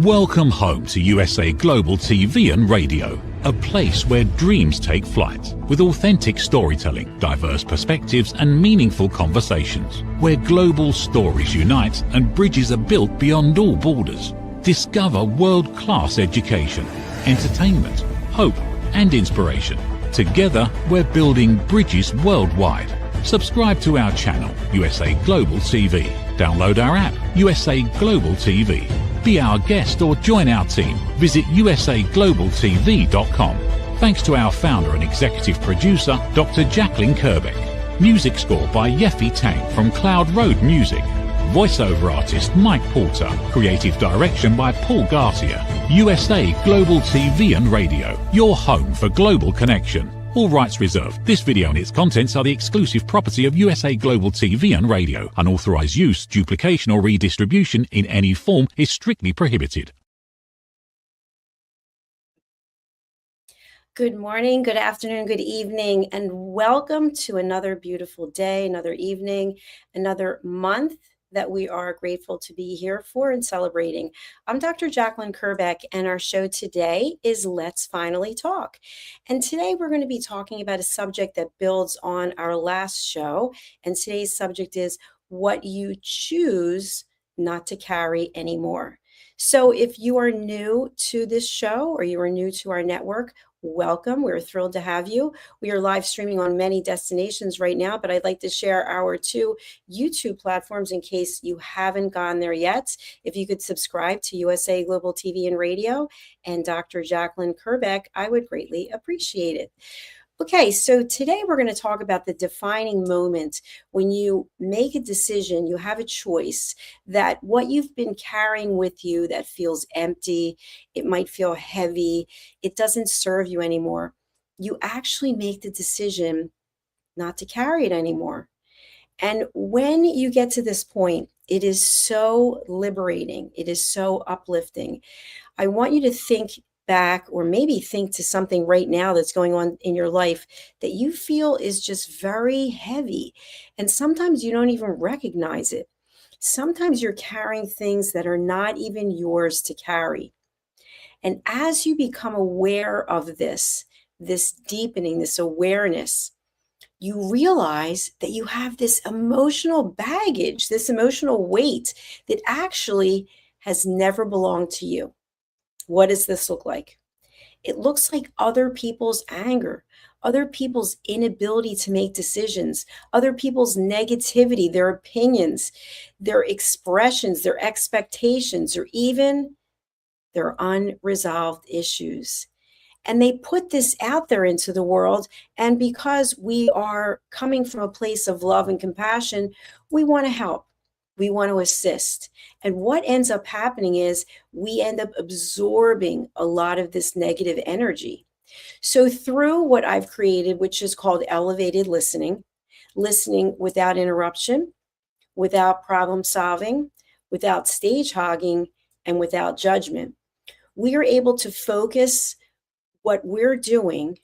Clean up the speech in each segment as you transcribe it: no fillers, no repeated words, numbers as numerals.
Welcome home to USA Global TV and Radio, a place where dreams take flight, with authentic storytelling, diverse perspectives and meaningful conversations, where global stories unite and bridges are built beyond all borders. Discover world-class education, entertainment, hope and inspiration. Together, we're building bridges worldwide. Subscribe to our channel, USA Global TV. Download our app, USA Global TV. Be our guest or join our team. Visit usaglobaltv.com. Thanks to our founder and executive producer, Dr. Jacalyn KERBECK. Music score by Yeffy Tang from Cloud Road Music. Voiceover artist Mike Porter. Creative direction by Paul Garcia. USA Global TV and Radio. Your home for global connection. All rights reserved. This video and its contents are the exclusive property of USA Global TV and Radio. Unauthorized use, duplication or redistribution in any form is strictly prohibited. Good morning, good afternoon, good evening, and welcome to another beautiful day, another evening, another month that we are grateful to be here for and celebrating. I'm Dr. Jacalyn KERBECK, and our show today is Let's Finally Talk. And today we're going to be talking about a subject that builds on our last show. And today's subject is what you choose not to carry anymore. So if you are new to this show or you are new to our network, welcome. We're thrilled to have you. We are live streaming on many destinations right now, but I'd like to share our 2 YouTube platforms in case you haven't gone there yet. If you could subscribe to USA Global TV and Radio and Dr. Jacalyn KERBECK, I would greatly appreciate it. Okay, so today we're going to talk about the defining moment when you make a decision, you have a choice that what you've been carrying with you that feels empty, it might feel heavy, it doesn't serve you anymore. You actually make the decision not to carry it anymore. And when you get to this point, it is so liberating. It is so uplifting. I want you to think back or maybe think to something right now that's going on in your life that you feel is just very heavy. And sometimes you don't even recognize it. Sometimes you're carrying things that are not even yours to carry. And as you become aware of this deepening, this awareness, you realize that you have this emotional baggage, this emotional weight that actually has never belonged to you. What does this look like? It looks like other people's anger, other people's inability to make decisions, other people's negativity, their opinions, their expressions, their expectations, or even their unresolved issues. And they put this out there into the world. And because we are coming from a place of love and compassion, we want to help. We want to assist. And what ends up happening is we end up absorbing a lot of this negative energy. So through what I've created, which is called elevated listening, listening without interruption, without problem solving, without stage hogging, and without judgment, we are able to focus what we're doing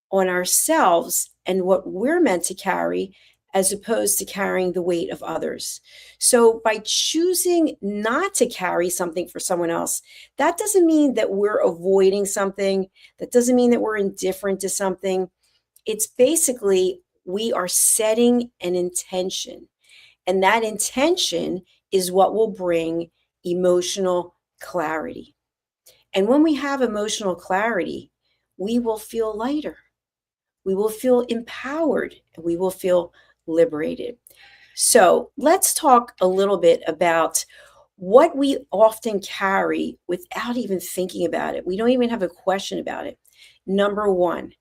on ourselves and what we're meant to carry, as opposed to carrying the weight of others. So by choosing not to carry something for someone else, that doesn't mean that we're avoiding something. That doesn't mean that we're indifferent to something. It's basically we are setting an intention. And that intention is what will bring emotional clarity. And when we have emotional clarity, we will feel lighter. We will feel empowered, and we will feel liberated. So let's talk a little bit about what we often carry without even thinking about it. We don't even have a question about it. Number 1,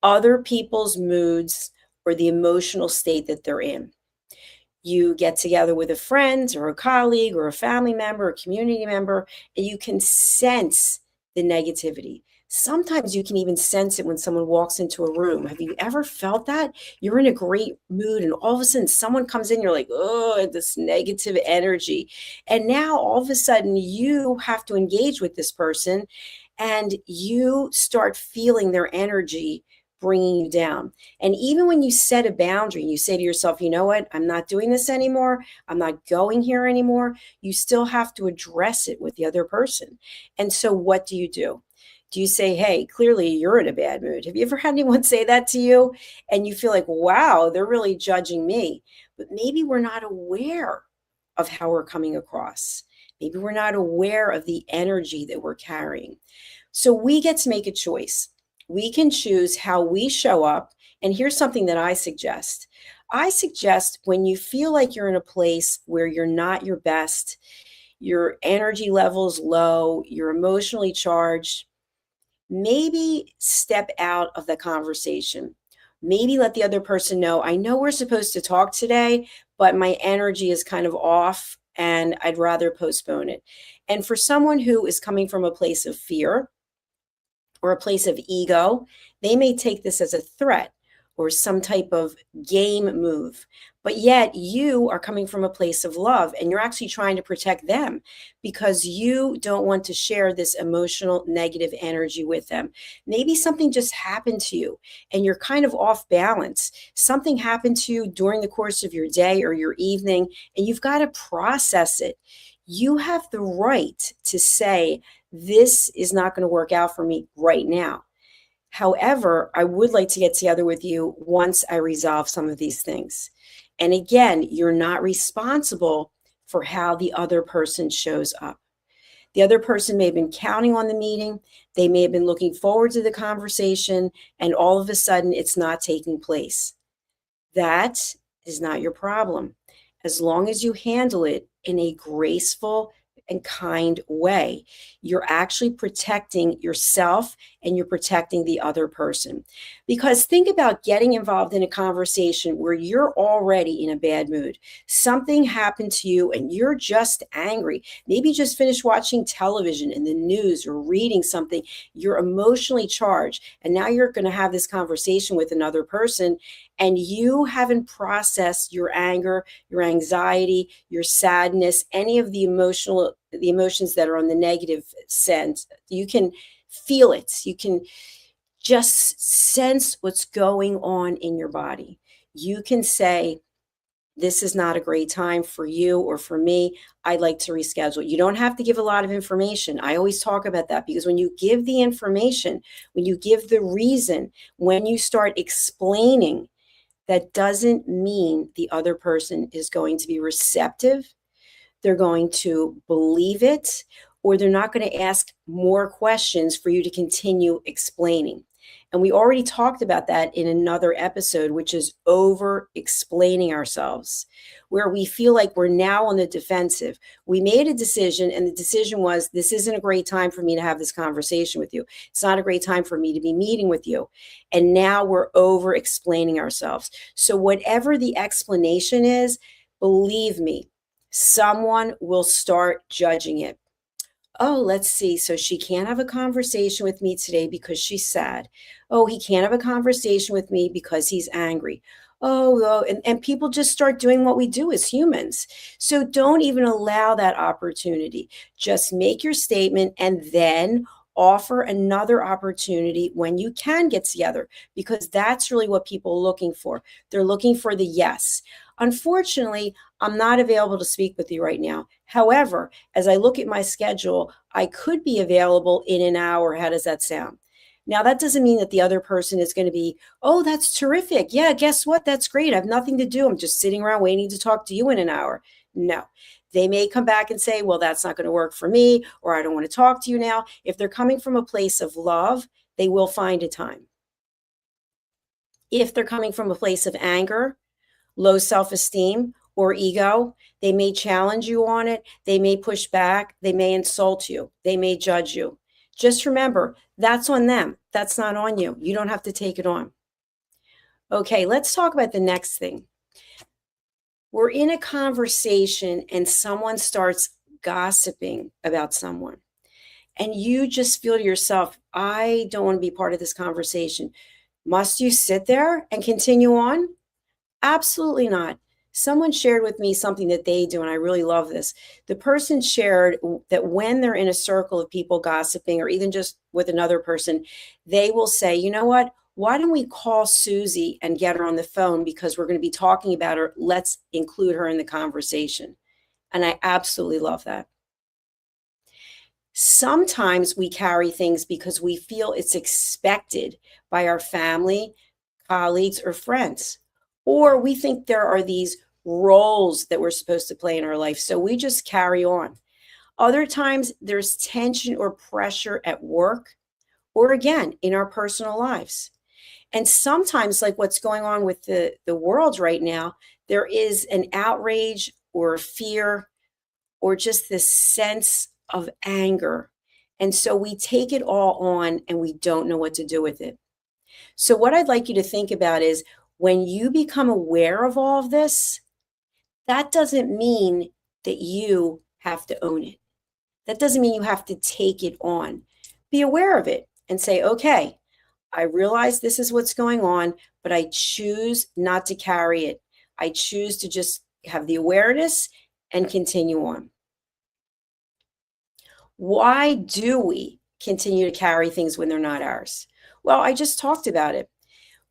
other people's moods or the emotional state that they're in. You get together with a friend or a colleague or a family member, a community member, and you can sense the negativity. Sometimes you can even sense it when someone walks into a room. Have you ever felt that? You're in a great mood and all of a sudden someone comes in, you're like, oh, this negative energy. And now all of a sudden you have to engage with this person and you start feeling their energy bringing you down. And even when you set a boundary, you say to yourself, you know what, I'm not doing this anymore. I'm not going here anymore. You still have to address it with the other person. And so what do? Do you say, hey, clearly you're in a bad mood? Have you ever had anyone say that to you and you feel like, wow, they're really judging me? But maybe we're not aware of how we're coming across. Maybe we're not aware of the energy that we're carrying. So we get to make a choice. We can choose how we show up. And here's something that I suggest. I suggest when you feel like you're in a place where you're not your best, your energy level's low, you're emotionally charged, maybe step out of the conversation. Maybe let the other person know, I know we're supposed to talk today, but my energy is kind of off and I'd rather postpone it. And for someone who is coming from a place of fear or a place of ego, they may take this as a threat or some type of game move. But yet you are coming from a place of love and you're actually trying to protect them because you don't want to share this emotional negative energy with them. Maybe something just happened to you and you're kind of off balance. Something happened to you during the course of your day or your evening, and you've got to process it. You have the right to say, this is not going to work out for me right now. However, I would like to get together with you once I resolve some of these things. And again, you're not responsible for how the other person shows up. The other person may have been counting on the meeting. They may have been looking forward to the conversation, and all of a sudden it's not taking place. That is not your problem. As long as you handle it in a graceful and kind way, you're actually protecting yourself and you're protecting the other person. Because think about getting involved in a conversation where you're already in a bad mood. Something happened to you and you're just angry. Maybe you just finished watching television in the news or reading something. You're emotionally charged. And now you're going to have this conversation with another person and you haven't processed your anger, your anxiety, your sadness, any of the emotions that are on the negative sense. You can feel it. You can just sense what's going on in your body. You can say, this is not a great time for you or for me. I'd like to reschedule. You don't have to give a lot of information. I always talk about that because when you give the information, when you give the reason, when you start explaining, that doesn't mean the other person is going to be receptive. They're going to believe it, or they're not going to ask more questions for you to continue explaining. And we already talked about that in another episode, which is over explaining ourselves, where we feel like we're now on the defensive. We made a decision, and the decision was, this isn't a great time for me to have this conversation with you. It's not a great time for me to be meeting with you. And now we're over explaining ourselves. So whatever the explanation is, believe me, someone will start judging it. Oh, let's see. So she can't have a conversation with me today because she's sad. Oh, he can't have a conversation with me because he's angry. Oh, and people just start doing what we do as humans. So don't even allow that opportunity. Just make your statement and then offer another opportunity when you can get together, because that's really what people are looking for. They're looking for the yes. Unfortunately, I'm not available to speak with you right now. However, as I look at my schedule, I could be available in an hour. How does that sound? Now, that doesn't mean that the other person is going to be, oh, that's terrific. Yeah, guess what? That's great. I have nothing to do. I'm just sitting around waiting to talk to you in an hour. No. They may come back and say, well, that's not going to work for me, or I don't want to talk to you now. If they're coming from a place of love, they will find a time. If they're coming from a place of anger, low self-esteem, or ego, they may challenge you on it. They may push back. They may insult you. They may judge you. Just remember, that's on them. That's not on you. You don't have to take it on. Okay, let's talk about the next thing. We're in a conversation and someone starts gossiping about someone. And you just feel to yourself, I don't want to be part of this conversation. Must you sit there and continue on? Absolutely not. Someone shared with me something that they do, and I really love this. The person shared that when they're in a circle of people gossiping, or even just with another person, they will say, you know what? Why don't we call Susie and get her on the phone because we're going to be talking about her. Let's include her in the conversation. And I absolutely love that. Sometimes we carry things because we feel it's expected by our family, colleagues, or friends. Or we think there are these roles that we're supposed to play in our life. So we just carry on. Other times there's tension or pressure at work, or again, in our personal lives. And sometimes, like what's going on with the world right now, there is an outrage or a fear or just this sense of anger. And so we take it all on and we don't know what to do with it. So, what I'd like you to think about is when you become aware of all of this, that doesn't mean that you have to own it. That doesn't mean you have to take it on. Be aware of it and say, okay, I realize this is what's going on, but I choose not to carry it. I choose to just have the awareness and continue on. Why do we continue to carry things when they're not ours? Well, I just talked about it.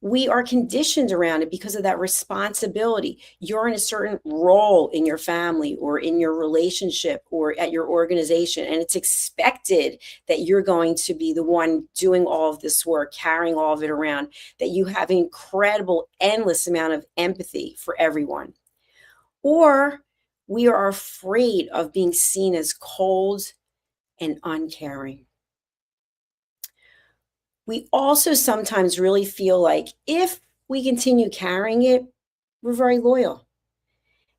We are conditioned around it because of that responsibility. You're in a certain role in your family or in your relationship or at your organization, and it's expected that you're going to be the one doing all of this work, carrying all of it around, that you have an incredible, endless amount of empathy for everyone. Or we are afraid of being seen as cold and uncaring. We also sometimes really feel like if we continue carrying it, we're very loyal.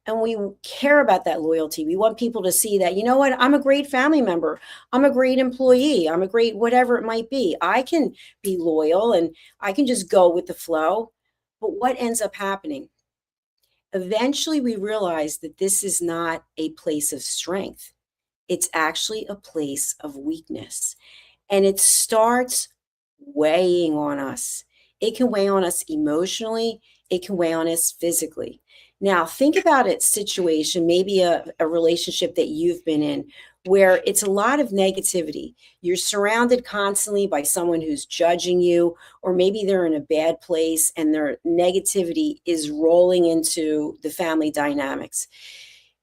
And we care about that loyalty. We want people to see that, you know what, I'm a great family member. I'm a great employee. I'm a great whatever it might be. I can be loyal and I can just go with the flow. But what ends up happening? Eventually, we realize that this is not a place of strength. It's actually a place of weakness. And it starts weighing on us. It can weigh on us emotionally. It can weigh on us physically. Now, think about a situation, maybe a relationship that you've been in where it's a lot of negativity. You're surrounded constantly by someone who's judging you, or maybe they're in a bad place and their negativity is rolling into the family dynamics.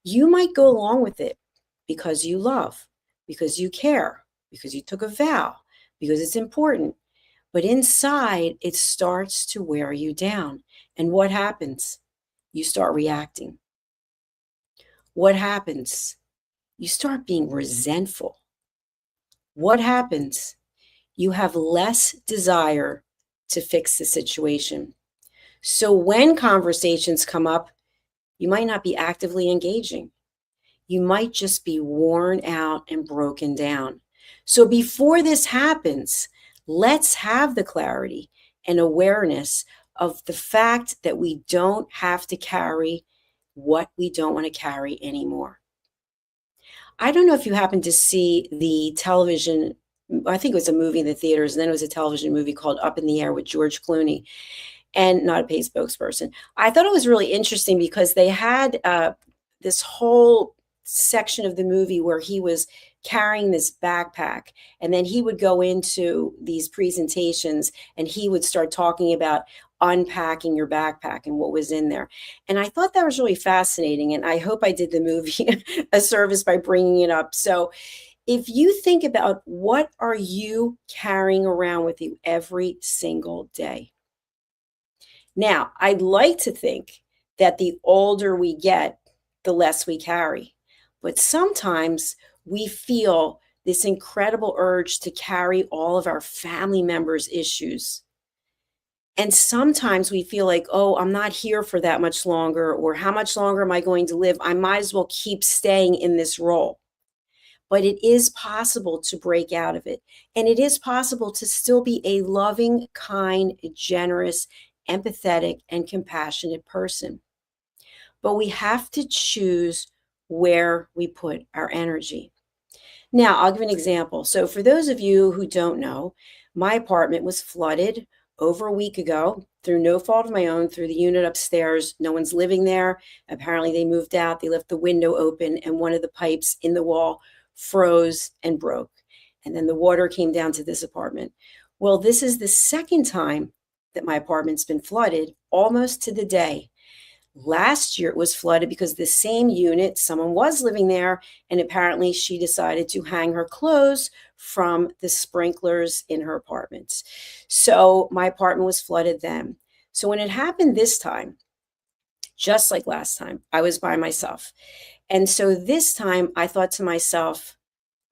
You might go along with it because you love, because you care, because you took a vow, because it's important. But inside, it starts to wear you down. And what happens? You start reacting. What happens? You start being resentful. What happens? You have less desire to fix the situation. So when conversations come up, you might not be actively engaging. You might just be worn out and broken down. So before this happens, let's have the clarity and awareness of the fact that we don't have to carry what we don't want to carry anymore. I don't know if you happen to see the television, I think it was a movie in the theaters, and then it was a television movie called Up in the Air with George Clooney, and not a paid spokesperson. I thought it was really interesting because they had this whole section of the movie where he was carrying this backpack, and then he would go into these presentations and he would start talking about unpacking your backpack and what was in there. And I thought that was really fascinating, and I hope I did the movie a service by bringing it up. So if you think about what are you carrying around with you every single day? Now, I'd like to think that the older we get, the less we carry. But sometimes we feel this incredible urge to carry all of our family members' issues. And sometimes we feel like, oh, I'm not here for that much longer, or how much longer am I going to live? I might as well keep staying in this role. But it is possible to break out of it. And it is possible to still be a loving, kind, generous, empathetic, and compassionate person. But we have to choose where we put our energy. Now, I'll give an example. So for those of you who don't know, my apartment was flooded over a week ago through no fault of my own, through the unit upstairs. No one's living there. Apparently they moved out. They left the window open and one of the pipes in the wall froze and broke. And then the water came down to this apartment. Well, this is the second time that my apartment's been flooded almost to the day. Last year it was flooded because the same unit, someone was living there, and apparently she decided to hang her clothes from the sprinklers in her apartment. So my apartment was flooded then. So when it happened this time, just like last time, I was by myself. And so this time I thought to myself,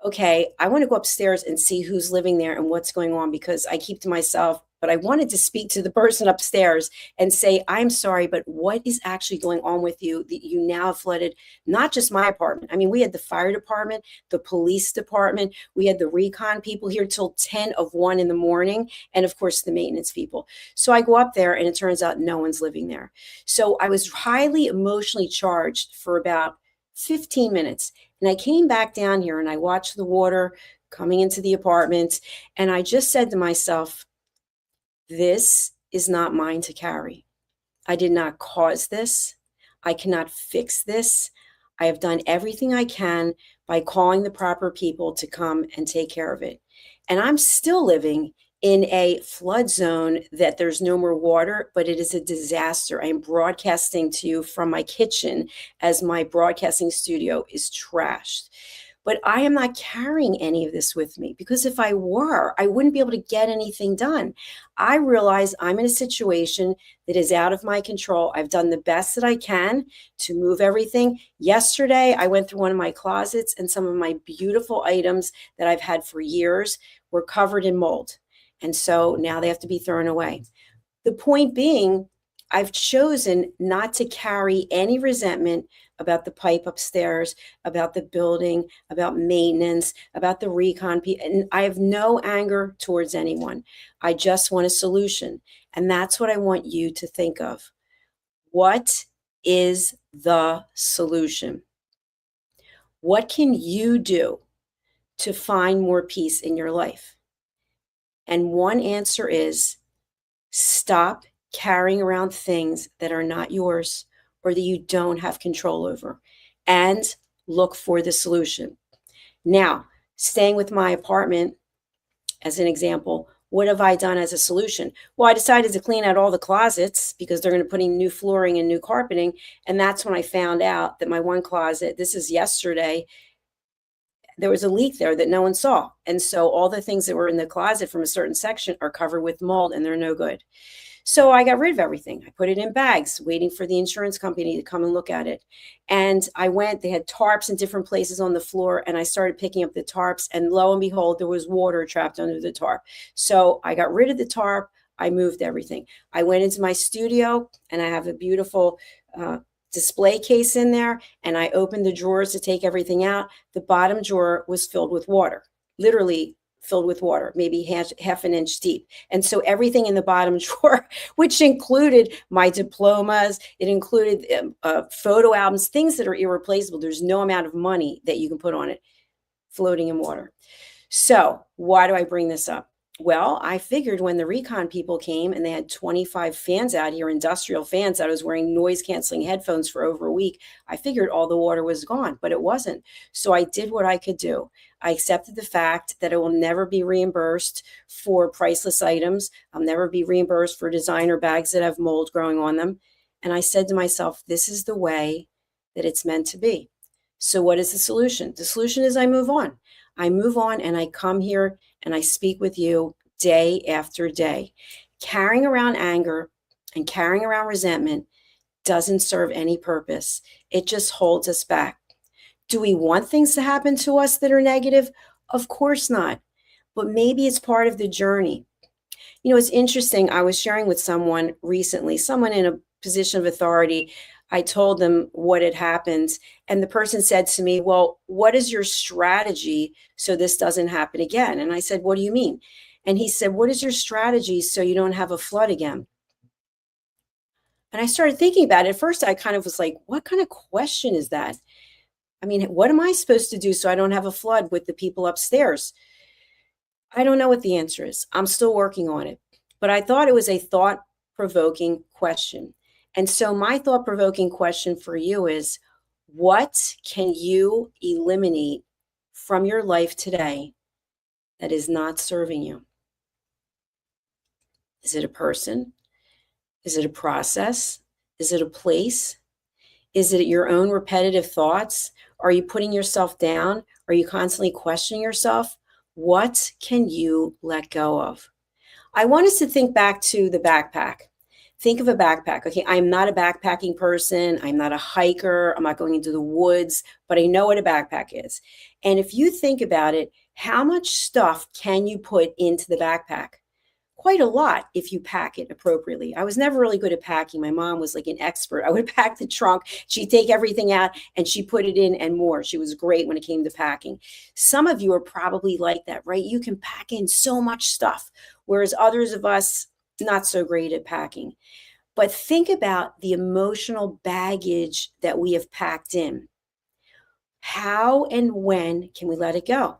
okay, I want to go upstairs and see who's living there and what's going on, because I keep to myself, but I wanted to speak to the person upstairs and say, I'm sorry, but what is actually going on with you that you now have flooded not just my apartment? I mean, we had the fire department, the police department, we had the recon people here till 10 of 1 in the morning, and of course the maintenance people. So I go up there and it turns out no one's living there. So I was highly emotionally charged for about 15 minutes. And I came back down here and I watched the water coming into the apartment. And I just said to myself, this is not mine to carry. I did not cause this. I cannot fix this. I have done everything I can by calling the proper people to come and take care of it. And I'm still living in a flood zone that there's no more water, but it is a disaster. I am broadcasting to you from my kitchen as my broadcasting studio is trashed. But I am not carrying any of this with me, because if I were, I wouldn't be able to get anything done. I realize I'm in a situation that is out of my control. I've done the best that I can to move everything. Yesterday, I went through one of my closets and some of my beautiful items that I've had for years were covered in mold. And so now they have to be thrown away. The point being, I've chosen not to carry any resentment about the pipe upstairs, about the building, about maintenance, about the recon. And I have no anger towards anyone. I just want a solution. And that's what I want you to think of. What is the solution? What can you do to find more peace in your life? And one answer is stop carrying around things that are not yours or that you don't have control over, and look for the solution. Now, staying with my apartment as an example, what have I done as a solution? Well, I decided to clean out all the closets because they're going to put in new flooring and new carpeting. And that's when I found out that my one closet, this is yesterday, there was a leak there that no one saw. And so all the things that were in the closet from a certain section are covered with mold and they're no good. So I got rid of everything. I put it in bags, waiting for the insurance company to come and look at it. And I went, they had tarps in different places on the floor, and I started picking up the tarps, and lo and behold, there was water trapped under the tarp. So I got rid of the tarp. I moved everything. I went into my studio, and I have a beautiful display case in there, and I opened the drawers to take everything out. The bottom drawer was filled with water, literally filled with water, maybe half an inch deep. And so everything in the bottom drawer, which included my diplomas, it included photo albums, things that are irreplaceable. There's no amount of money that you can put on it, floating in water. So why do I bring this up? Well, I figured when the recon people came and they had 25 fans out here, industrial fans, I was wearing noise canceling headphones for over a week. I figured all the water was gone, but it wasn't. So I did what I could do. I accepted the fact that I will never be reimbursed for priceless items. I'll never be reimbursed for designer bags that have mold growing on them. And I said to myself, this is the way that it's meant to be. So what is the solution? The solution is I move on. I move on and I come here and I speak with you day after day. Carrying around anger and carrying around resentment doesn't serve any purpose. It just holds us back. Do we want things to happen to us that are negative? Of course not. But maybe it's part of the journey. You know, it's interesting. I was sharing with someone recently, someone in a position of authority. I told them what had happened. And the person said to me, well, what is your strategy so this doesn't happen again? And I said, what do you mean? And he said, what is your strategy so you don't have a flood again? And I started thinking about it. At first, I kind of was like, what kind of question is that? I mean, what am I supposed to do so I don't have a flood with the people upstairs? I don't know what the answer is. I'm still working on it. But I thought it was a thought-provoking question. And so my thought-provoking question for you is, what can you eliminate from your life today that is not serving you? Is it a person? Is it a process? Is it a place? Is it your own repetitive thoughts? Are you putting yourself down? Are you constantly questioning yourself? What can you let go of? I want us to think back to the backpack. Think of a backpack. Okay, I'm not a backpacking person. I'm not a hiker. I'm not going into the woods, but I know what a backpack is. And if you think about it, how much stuff can you put into the backpack? Quite a lot if you pack it appropriately. I was never really good at packing. My mom was like an expert. I would pack the trunk. She'd take everything out and she put it in and more. She was great when it came to packing. Some of you are probably like that, right? You can pack in so much stuff, whereas others of us, not so great at packing. But think about the emotional baggage that we have packed in. How and when can we let it go?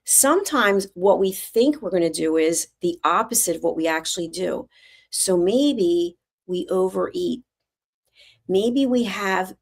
Sometimes what we think we're going to do is the opposite of what we actually do. So maybe we overeat. Maybe we have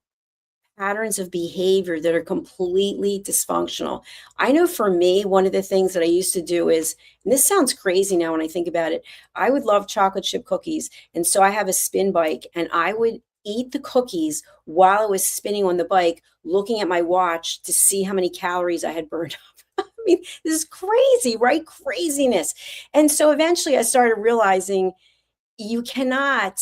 patterns of behavior that are completely dysfunctional. I know for me, one of the things that I used to do is, and this sounds crazy now when I think about it, I would love chocolate chip cookies. And so I have a spin bike and I would eat the cookies while I was spinning on the bike, looking at my watch to see how many calories I had burned up. I mean, this is crazy, right? Craziness. And so eventually I started realizing you cannot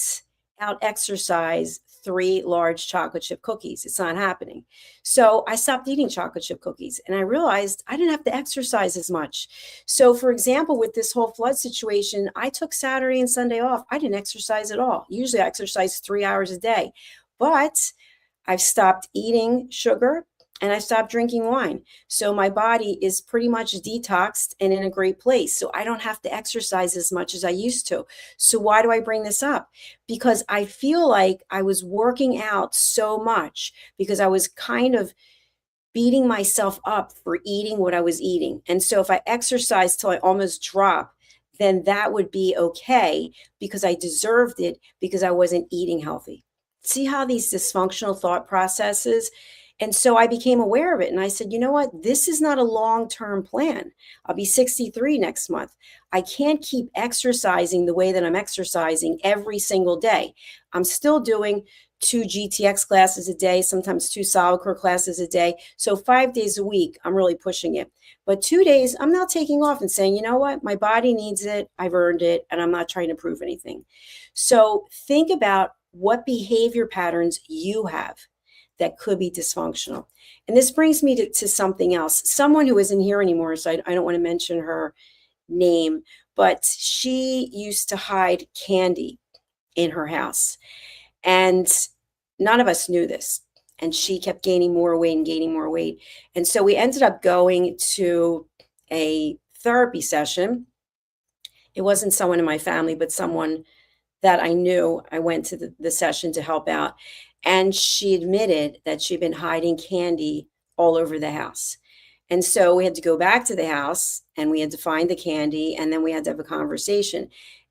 out exercise 3 large chocolate chip cookies. It's not happening. So I stopped eating chocolate chip cookies and I realized I didn't have to exercise as much. So for example, with this whole flood situation, I took Saturday and Sunday off. I didn't exercise at all. Usually I exercise 3 hours a day, but I've stopped eating sugar and I stopped drinking wine. So my body is pretty much detoxed and in a great place. So I don't have to exercise as much as I used to. So why do I bring this up? Because I feel like I was working out so much because I was kind of beating myself up for eating what I was eating. And so if I exercised till I almost drop, then that would be okay because I deserved it because I wasn't eating healthy. See how these dysfunctional thought processes. And so I became aware of it. And I said, you know what? This is not a long-term plan. I'll be 63 next month. I can't keep exercising the way that I'm exercising every single day. I'm still doing 2 GTX classes a day, sometimes 2 solid core classes a day. So 5 days a week, I'm really pushing it. But 2 days, I'm now taking off and saying, you know what? My body needs it. I've earned it. And I'm not trying to prove anything. So think about what behavior patterns you have that could be dysfunctional. And this brings me to something else. Someone who isn't here anymore, so I don't want to mention her name, but she used to hide candy in her house. And none of us knew this. And she kept gaining more weight and gaining more weight. And so we ended up going to a therapy session. It wasn't someone in my family, but someone that I knew. I went to the session to help out. And she admitted that she'd been hiding candy all over the house. And so we had to go back to the house and we had to find the candy and then we had to have a conversation.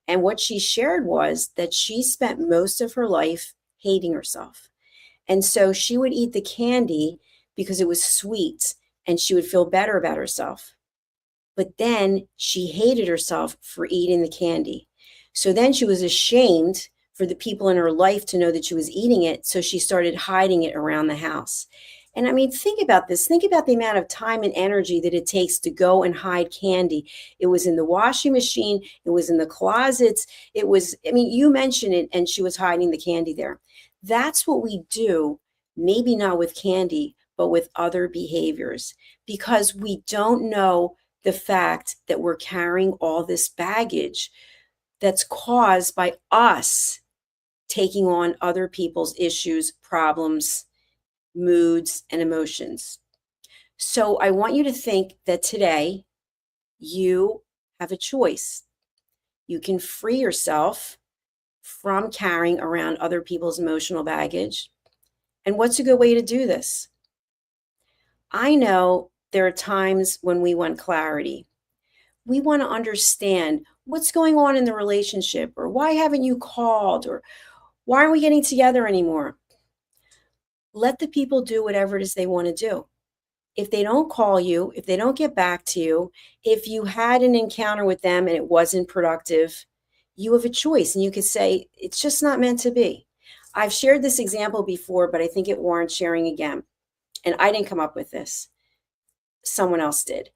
And what she shared was that she spent most of her life hating herself. And so she would eat the candy because it was sweet and she would feel better about herself. But then she hated herself for eating the candy. So then she was ashamed for the people in her life to know that she was eating it. So she started hiding it around the house. And I mean, think about this. Think about the amount of time and energy that it takes to go and hide candy. It was in the washing machine. It was in the closets. It was, I mean, you mentioned it and she was hiding the candy there. That's what we do, maybe not with candy, but with other behaviors, because we don't know the fact that we're carrying all this baggage that's caused by us taking on other people's issues, problems, moods, and emotions. So I want you to think that today you have a choice. You can free yourself from carrying around other people's emotional baggage. And what's a good way to do this? I know there are times when we want clarity. We want to understand what's going on in the relationship, or why haven't you called, or why aren't we getting together anymore? Let the people do whatever it is they want to do. If they don't call you, if they don't get back to you, if you had an encounter with them and it wasn't productive, you have a choice, and you could say, it's just not meant to be. I've shared this example before, but I think it warrants sharing again. And I didn't come up with this. Someone else did.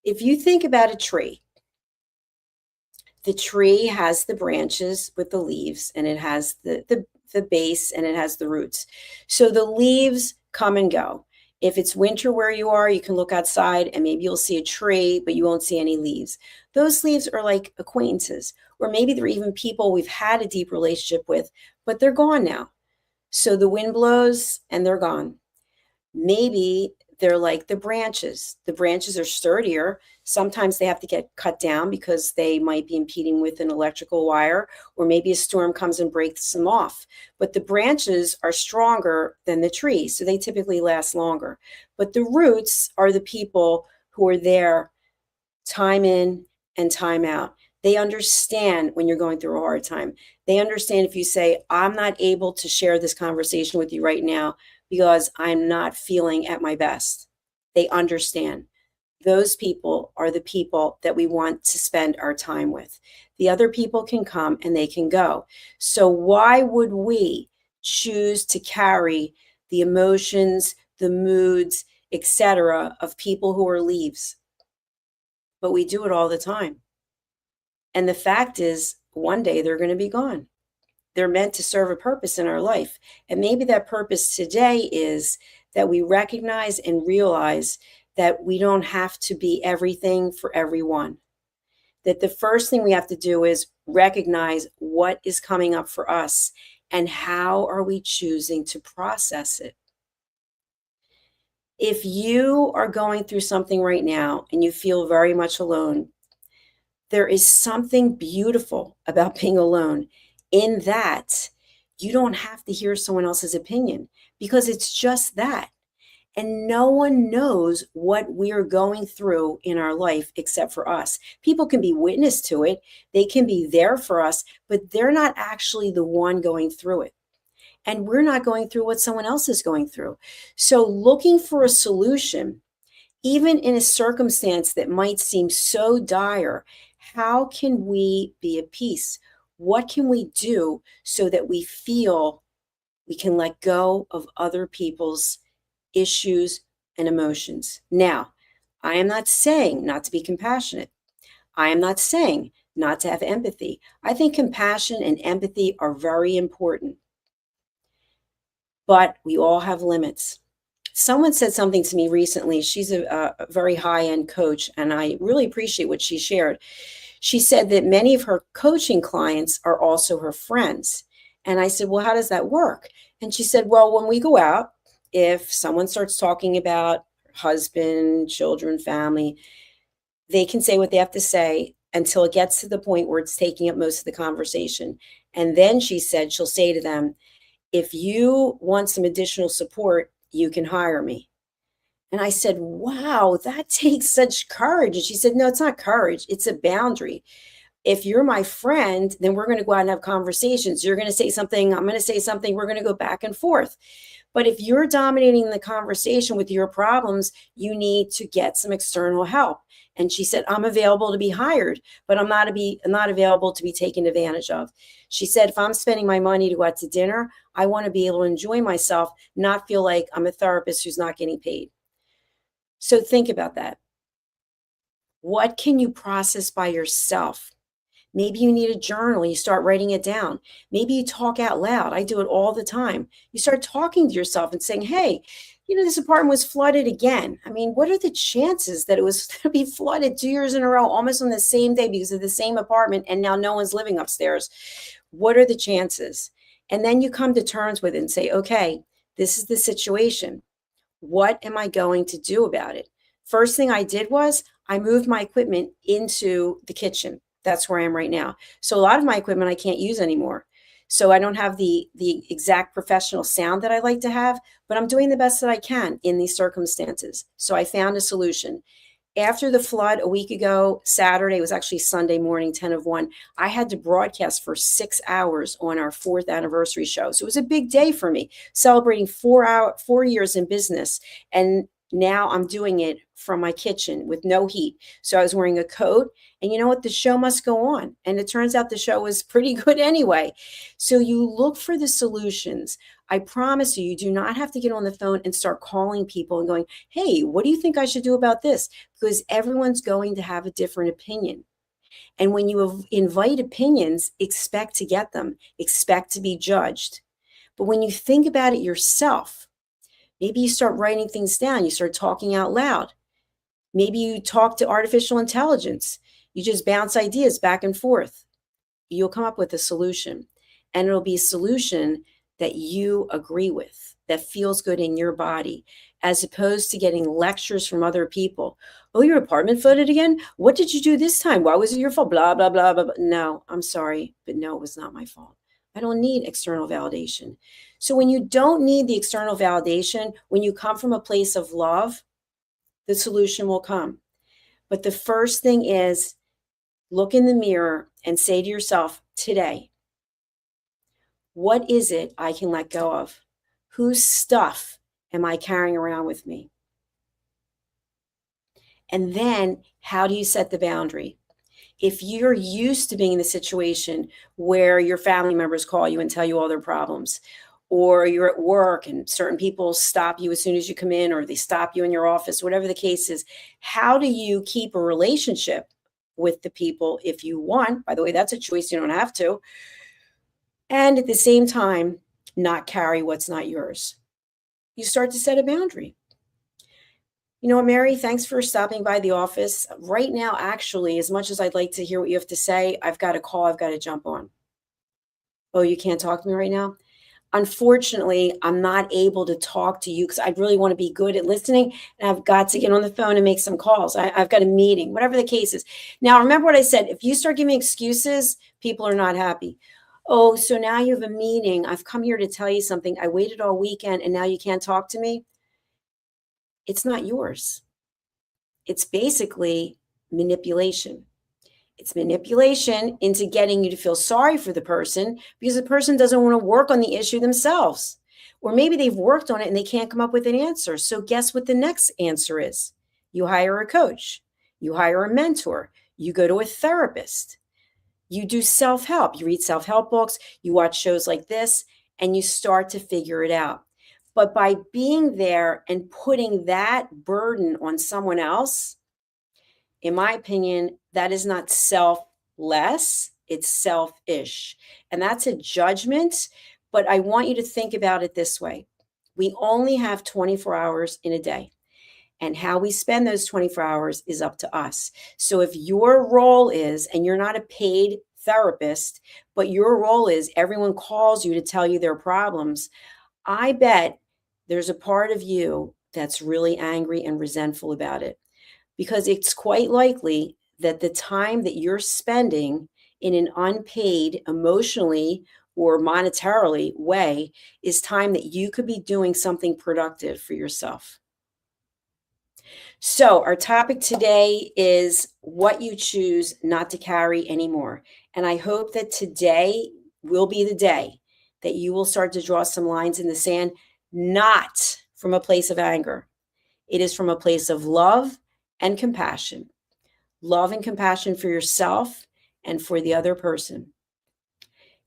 If you think about a tree, the tree has the branches with the leaves, and it has the base, and it has the roots. So the leaves come and go. If it's winter where you are, you can look outside and maybe you'll see a tree, but you won't see any leaves. Those leaves are like acquaintances, or maybe they're even people we've had a deep relationship with, but they're gone now. So the wind blows and they're gone. Maybe they're like the branches. The branches are sturdier. Sometimes they have to get cut down because they might be impeding with an electrical wire, or maybe a storm comes and breaks them off. But the branches are stronger than the tree, so they typically last longer. But the roots are the people who are there time in and time out. They understand when you're going through a hard time. They understand if you say, I'm not able to share this conversation with you right now because I'm not feeling at my best. They understand. Those people are the people that we want to spend our time with. The other people can come and they can go. So why would we choose to carry the emotions, the moods, etc. of people who are leaves? But we do it all the time. And the fact is, one day they're going to be gone. They're meant to serve a purpose in our life. And maybe that purpose today is that we recognize and realize that we don't have to be everything for everyone. That the first thing we have to do is recognize what is coming up for us and how are we choosing to process it. If you are going through something right now and you feel very much alone, there is something beautiful about being alone, in that you don't have to hear someone else's opinion, because it's just that. And no one knows what we're going through in our life except for us. People can be witness to it. They can be there for us, but they're not actually the one going through it. And we're not going through what someone else is going through. So looking for a solution, even in a circumstance that might seem so dire, how can we be at peace? What can we do so that we feel we can let go of other people's issues and emotions? Now, I am not saying not to be compassionate. I am not saying not to have empathy. I think compassion and empathy are very important, but we all have limits. Someone said something to me recently. She's a very high-end coach, and I really appreciate what she shared. She said that many of her coaching clients are also her friends. And I said, well, how does that work? And she said, well, when we go out, if someone starts talking about husband, children, family, they can say what they have to say until it gets to the point where it's taking up most of the conversation. And then she said, she'll say to them, if you want some additional support, you can hire me. And I said, wow, that takes such courage. And she said, no, it's not courage. It's a boundary. If you're my friend, then we're going to go out and have conversations. You're going to say something. I'm going to say something. We're going to go back and forth. But if you're dominating the conversation with your problems, you need to get some external help. And she said, I'm available to be hired, but I'm not available to be taken advantage of. She said, if I'm spending my money to go out to dinner, I want to be able to enjoy myself, not feel like I'm a therapist who's not getting paid. So think about that. What can you process by yourself? Maybe you need a journal. You start writing it down. Maybe you talk out loud. I do it all the time. You start talking to yourself and saying, hey, this apartment was flooded again. I mean, what are the chances that it was going to be flooded 2 years in a row, almost on the same day because of the same apartment, and now no one's living upstairs? What are the chances? And then you come to terms with it and say, okay, this is the situation. What am I going to do about it? First thing I did was I moved my equipment into the kitchen. That's where I am right now. So a lot of my equipment I can't use anymore. So I don't have the exact professional sound that I like to have, but I'm doing the best that I can in these circumstances. So I found a solution. After the flood a week ago, Saturday, it was actually Sunday morning, 10 of 1, I had to broadcast for 6 hours on our 4th anniversary show. So it was a big day for me, celebrating 4 years in business. And Now I'm doing it from my kitchen with no heat. So I was wearing a coat, and you know what? The show must go on. And it turns out the show was pretty good anyway. So you look for the solutions. I promise you, you do not have to get on the phone and start calling people and going, hey, what do you think I should do about this? Because everyone's going to have a different opinion. And when you invite opinions, expect to get them, expect to be judged. But when you think about it yourself, maybe you start writing things down, you start talking out loud. Maybe you talk to artificial intelligence. You just bounce ideas back and forth. You'll come up with a solution. And it'll be a solution that you agree with, that feels good in your body, as opposed to getting lectures from other people. Oh, your apartment flooded again? What did you do this time? Why was it your fault? Blah, blah, blah, blah, blah. No, I'm sorry, but no, it was not my fault. I don't need external validation. So when you don't need the external validation, when you come from a place of love, the solution will come. But the first thing is look in the mirror and say to yourself today, what is it I can let go of? Whose stuff am I carrying around with me? And then how do you set the boundary? If you're used to being in the situation where your family members call you and tell you all their problems, or you're at work and certain people stop you as soon as you come in, or they stop you in your office, whatever the case is, how do you keep a relationship with the people if you want? By the way, that's a choice, you don't have to. And at the same time, not carry what's not yours. You start to set a boundary. You know what, Mary, thanks for stopping by the office. Right now, actually, as much as I'd like to hear what you have to say, I've got a call I've got to jump on. Oh, you can't talk to me right now? Unfortunately, I'm not able to talk to you because I really want to be good at listening, and I've got to get on the phone and make some calls. I've got a meeting, whatever the case is. Now, remember what I said. If you start giving excuses, people are not happy. Oh, so now you have a meeting. I've come here to tell you something. I waited all weekend, and now you can't talk to me. It's not yours. It's basically manipulation. It's manipulation into getting you to feel sorry for the person because the person doesn't want to work on the issue themselves. Or maybe they've worked on it and they can't come up with an answer. So guess what the next answer is? You hire a coach. You hire a mentor. You go to a therapist. You do self-help. You read self-help books. You watch shows like this, and you start to figure it out. But by being there and putting that burden on someone else, in my opinion, that is not selfless, it's selfish. And that's a judgment. But I want you to think about it this way. We only have 24 hours in a day. And how we spend those 24 hours is up to us. So if your role is, and you're not a paid therapist, but your role is everyone calls you to tell you their problems, I bet there's a part of you that's really angry and resentful about it. Because it's quite likely that the time that you're spending in an unpaid, emotionally or monetarily way is time that you could be doing something productive for yourself. So, our topic today is what you choose not to carry anymore. And I hope that today will be the day that you will start to draw some lines in the sand, not from a place of anger. It is from a place of love and compassion. Love and compassion for yourself and for the other person.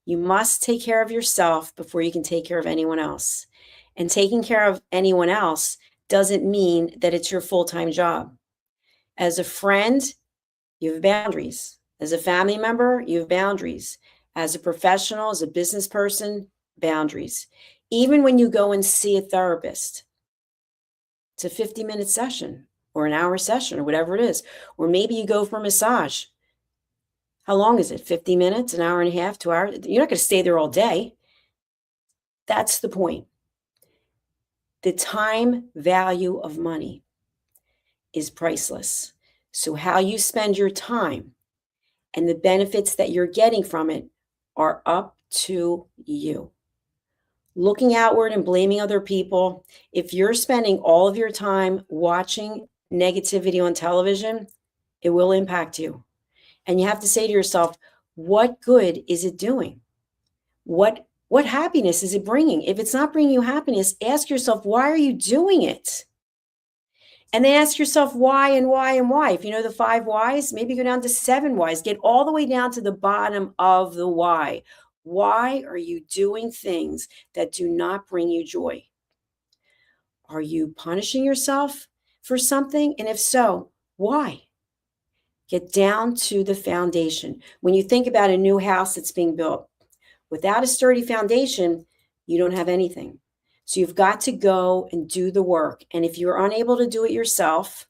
You must take care of yourself before you can take care of anyone else. And taking care of anyone else doesn't mean that it's your full-time job. As a friend, you have boundaries. As a family member, you have boundaries. As a professional, as a business person, boundaries. Even when you go and see a therapist, it's a 50-minute session or an hour session or whatever it is. Or maybe you go for a massage. How long is it? 50 minutes, an hour and a half, 2 hours? You're not going to stay there all day. That's the point. The time value of money is priceless. So how you spend your time and the benefits that you're getting from it are up to you. Looking outward and blaming other people, if you're spending all of your time watching negativity on television, it will impact you. And you have to say to yourself, what good is it doing? What happiness is it bringing? If it's not bringing you happiness, ask yourself, why are you doing it? And then ask yourself why and why and why. If you know the 5 whys, maybe go down to 7 whys. Get all the way down to the bottom of the why. Why are you doing things that do not bring you joy? Are you punishing yourself for something? And if so, why? Get down to the foundation. When you think about a new house that's being built, without a sturdy foundation, you don't have anything. So you've got to go and do the work. And if you're unable to do it yourself,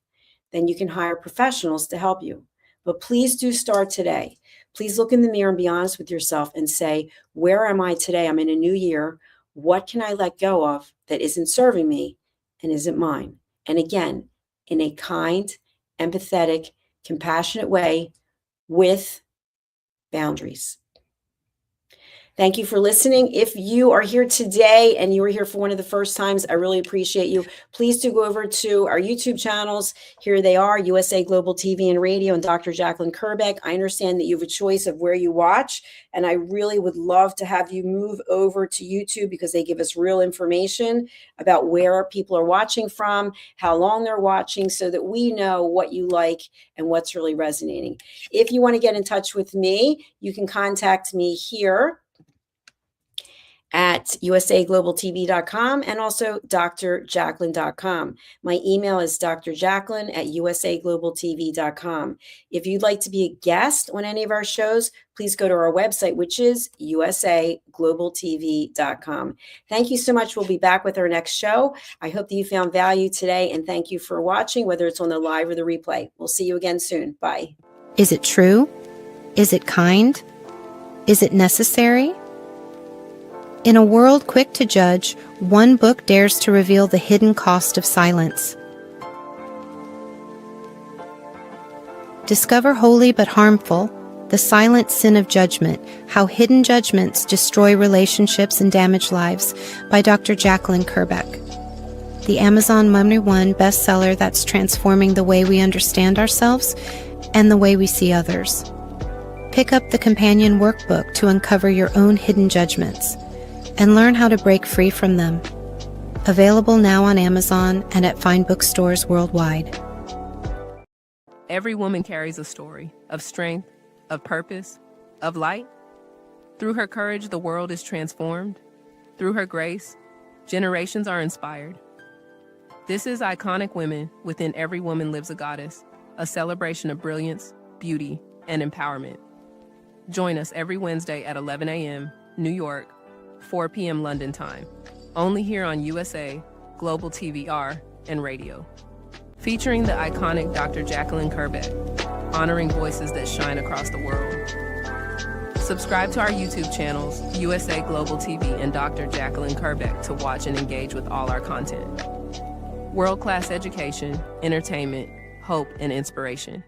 then you can hire professionals to help you. But please do start today. Please look in the mirror and be honest with yourself and say, where am I today? I'm in a new year. What can I let go of that isn't serving me and isn't mine? And again, in a kind, empathetic, compassionate way with boundaries. Thank you for listening. If you are here today and you were here for one of the first times, I really appreciate you. Please do go over to our YouTube channels. Here they are, USA Global TV and Radio and Dr. Jacalyn KERBECK. I understand that you have a choice of where you watch, and I really would love to have you move over to YouTube because they give us real information about where people are watching from, how long they're watching, so that we know what you like and what's really resonating. If you want to get in touch with me, you can contact me here at usaglobaltv.com and also drjacalyn.com. My email is drjacalyn@usaglobaltv.com. If you'd like to be a guest on any of our shows, please go to our website, which is usaglobaltv.com. Thank you so much. We'll be back with our next show. I hope that you found value today, and thank you for watching, whether it's on the live or the replay. We'll see you again soon. Bye. Is it true? Is it kind? Is it necessary? In a world quick to judge, one book dares to reveal the hidden cost of silence. Discover Holy but Harmful, The Silent Sin of Judgment, How Hidden Judgments Destroy Relationships and Damage Lives by Dr. Jacalyn KERBECK. The Amazon #1 bestseller that's transforming the way we understand ourselves and the way we see others. Pick up the companion workbook to uncover your own hidden judgments and learn how to break free from them. Available now on Amazon and at fine bookstores worldwide. Every woman carries a story of strength, of purpose, of light. Through her courage, the world is transformed. Through her grace, generations are inspired. This is Iconic Women. Within Every Woman Lives a Goddess, a celebration of brilliance, beauty, and empowerment. Join us every Wednesday at 11 a.m. New York, 4 p.m. London time, only here on USA, Global TVR, and Radio. Featuring the iconic Dr. Jacalyn KERBECK, honoring voices that shine across the world. Subscribe to our YouTube channels, USA Global TV and Dr. Jacalyn KERBECK, to watch and engage with all our content. World-class education, entertainment, hope, and inspiration.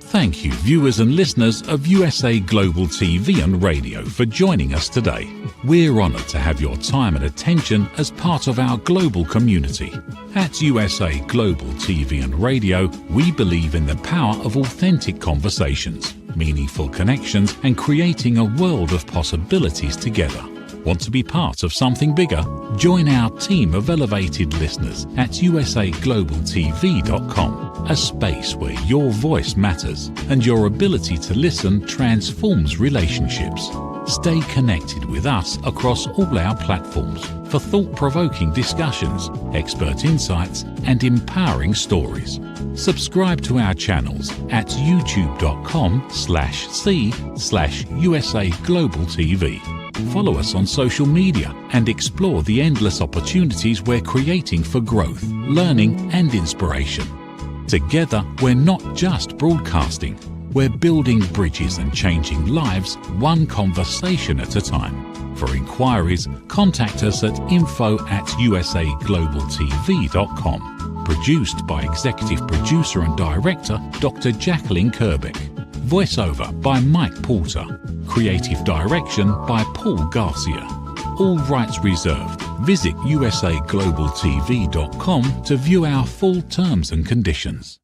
Thank you, viewers and listeners of USA Global TV and Radio, for joining us today. We're honoured to have your time and attention as part of our global community. At USA Global TV and Radio, we believe in the power of authentic conversations, meaningful connections, and creating a world of possibilities together. Want to be part of something bigger? Join our team of elevated listeners at usaglobaltv.com, a space where your voice matters and your ability to listen transforms relationships. Stay connected with us across all our platforms for thought-provoking discussions, expert insights, and empowering stories. Subscribe to our channels at youtube.com/c/usaglobaltv. Follow us on social media and explore the endless opportunities we're creating for growth, learning, and inspiration. Together, we're not just broadcasting, we're building bridges and changing lives one conversation at a time. For inquiries, contact us at info@usaglobaltv.com. Produced by Executive Producer and Director Dr. Jacalyn KERBECK. Voiceover by Mike Porter. Creative direction by Paul Garcia. All rights reserved. Visit usaglobaltv.com to view our full terms and conditions.